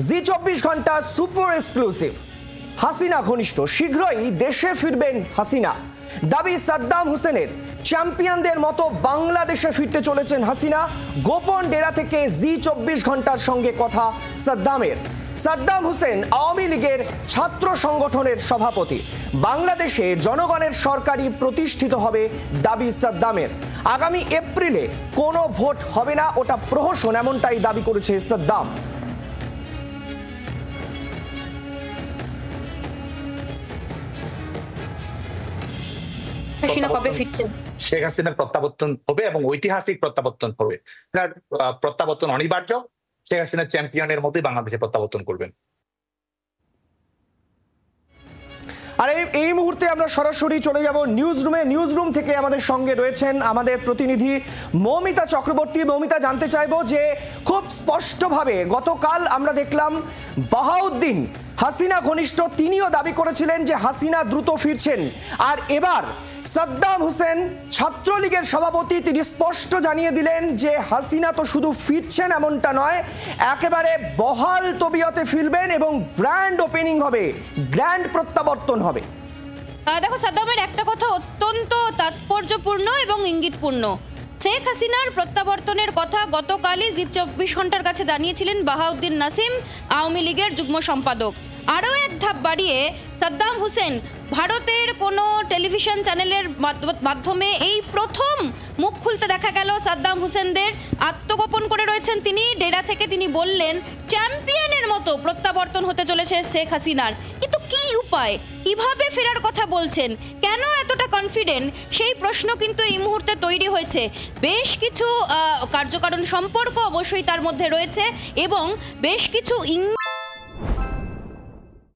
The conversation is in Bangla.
জি 24 ঘন্টা সুপার এক্সক্লুসিভ। হাসিনা ঘনিষ্ঠ, শীঘ্রই দেশে ফিরবেন হাসিনা। দাবি সাদ্দাম হোসেনের। চ্যাম্পিয়নদের মতো বাংলাদেশে ফিরতে চলেছেন হাসিনা। গোপন ডেরা থেকে জি 24 ঘন্টার সঙ্গে কথা সাদ্দামের। সাদ্দাম হোসেন আওয়ামী লীগের ছাত্র সংগঠনের সভাপতি। বাংলাদেশে জনগণের সরকারি প্রতিষ্ঠিত হবে দাবি সাদ্দামের। আগামী এপ্রিলে কোনো ভোট হবে না, ওটা প্রহসন, এমনটাই দাবি করেছে সাদ্দাম। শেখ হাসিনার প্রত্যাবর্তন হবে এবং ঐতিহাসিক প্রত্যাবর্তন হবে। প্রত্যাবর্তন অনিবার্য। শেখ হাসিনা চ্যাম্পিয়নের মতোই বাংলাদেশে প্রত্যাবর্তন করবেন। আর এই মুহূর্তে আমরা সরাসরি চলে যাব নিউজ রুমে। নিউজ রুম থেকে আমাদের সঙ্গে রয়েছেন আমাদের প্রতিনিধি মৌমিতা চক্রবর্তী। মৌমিতা, জানতে চাইবো যে খুব স্পষ্টভাবে গতকাল আমরা দেখলাম বাহাউদ্দিন হাসিনা ঘনিষ্ঠ, তিনিও দাবি করেছিলেন যে হাসিনা দ্রুত ফিরছেন। আর এবার সাদ্দাম হোসেন ছাত্রলীগের সভাপতি, তিনি স্পষ্ট জানিয়ে দিলেন যে হাসিনা তো শুধু ফিরছেন এমনটা নয়, একেবারে বহাল তবিয়তে ফিরবেন এবং গ্র্যান্ড ওপেনিং হবে, গ্র্যান্ড প্রত্যাবর্তন হবে। দেখো, সাদ্দামের একটা কথা অত্যন্ত তাৎপর্যপূর্ণ এবং ইঙ্গিতপূর্ণ। শেখ হাসিনার প্রত্যাবর্তনের কথা গতকালই জি 24 ঘন্টার কাছে জানিয়েছিলেন বাহাউদ্দিন নাসিম, আওয়ামী লীগের যুগ্ম সম্পাদক। আরও এক ধাপ বাড়িয়ে সাদ্দাম হোসেন ভারতের কোনো টেলিভিশন চ্যানেলের মাধ্যমে এই প্রথম মুখ খুলতে দেখা গেল সাদ্দাম হোসেনদের। আত্মগোপন করে রয়েছেন তিনি ডেরা থেকে। তিনি বললেন চ্যাম্পিয়নের মতো প্রত্যাবর্তন হতে চলেছে শেখ হাসিনার। কিন্তু কি উপায়, কিভাবে ফেরার কথা বলছেন, কেন এতটা কনফিডেন্ট, সেই প্রশ্ন কিন্তু এই মুহূর্তে তৈরি হয়েছে। বেশ কিছু কার্যকারণ সম্পর্ক অবশ্যই তার মধ্যে রয়েছে এবং বেশ কিছু